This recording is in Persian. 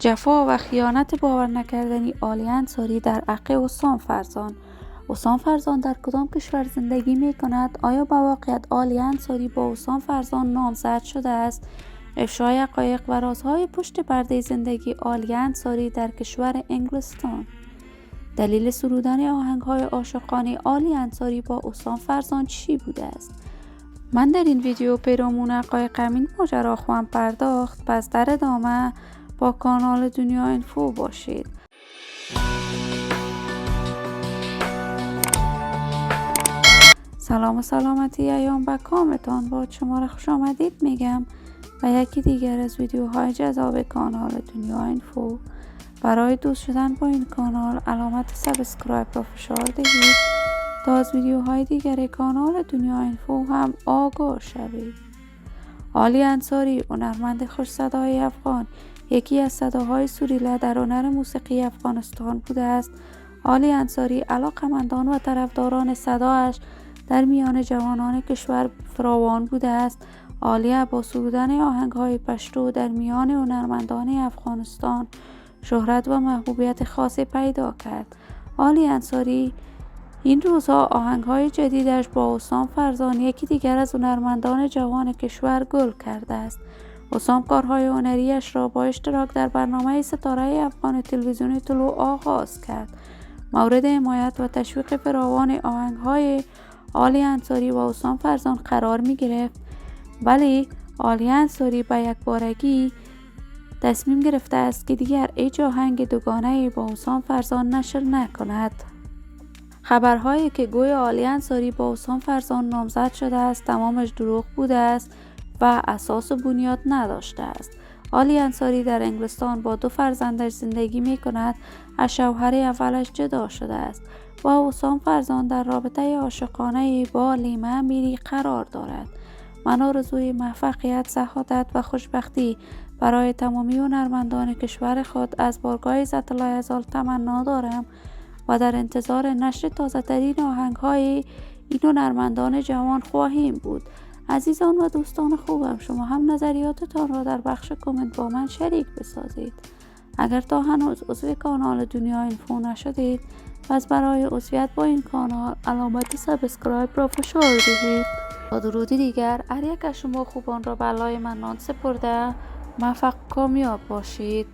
جفا و خیانت باور نکردنی عالی انصاری در حق حسام فرزان. حسام فرزان در کدام کشور زندگی می کند؟ آیا با واقعیت عالی انصاری با حسام فرزان نامزد شده است؟ افشای حقایق و رازهای پشت پرده زندگی عالی انصاری در کشور انگلستان. دلیل سرودن آهنگ‌های عاشقانه عالی انصاری با حسام فرزان چی بوده است؟ من در این ویدیو پیرامون حقایق همین ماجرا خواهم پرداخت، پس در ادامه با کانال دنیا اینفو باشید. سلام و سلامتی ایام و کامتان با شما خوش آمدید میگم و یکی دیگر از ویدیوهای جذاب کانال دنیا اینفو. برای دوست شدن با این کانال علامت سابسکرایب را فشار دهید تا از ویدیوهای دیگر کانال دنیا اینفو هم آگاه شوید. عالی انصاری، هنرمند خوش صدای افغان، یکی از صداهای سریلا در هنر موسیقی افغانستان بوده است. عالی انصاری علاقه‌مندان و طرفداران صدایش در میان جوانان کشور فراوان بوده است. عالی با سرودن آهنگ‌های پشتو در میان هنرمندان افغانستان شهرت و محبوبیت خاصی پیدا کرد. عالی انصاری این روزها آهنگ‌های جدیدش با حسام فرزان، یکی دیگر از هنرمندان جوان کشور، گل کرده است. حسام کارهای هنریش را با اشتراک در برنامه ستاره افغان تلویزیونی طلوع آغاز کرد. مورد حمایت و تشویق فراوان آهنگ‌های عالی انصاری و حسام فرزان قرار می گرفت، ولی عالی انصاری به یکبارگی تصمیم گرفته است که دیگر هیچ آهنگ دوگانه با حسام فرزان نشر نکند. خبرهایی که گوی عالی انصاری با حسام فرزان نامزد شده است تمامش دروغ بوده است و اساس و بنیاد نداشته است. عالی انصاری در انگلستان با 2 فرزندش زندگی می کند. از شوهر اولش جدا شده است و حسام فرزان در رابطه عاشقانه با لیمه امیری قرار دارد. من آرزوی موفقیت، سعادت و خوشبختی برای تمامی هنرمندان کشور خود از بارگاه عزت الله عزال تمنا دارم و در انتظار نشر تازه ترین آهنگ‌های این هنرمندان جوان خواهیم بود. عزیزان و دوستان خوبم، شما هم نظریاتتان را در بخش کامنت با من شریک بسازید. اگر تا هنوز عضو کانال دنیا اینفو نشدید، پس برای عضویت با این کانال علامت سابسکرایب را فشار دهید. تا درودی دیگر، هر یک از شما خوبان را به علای منان سپرده، موفق کامیاب باشید.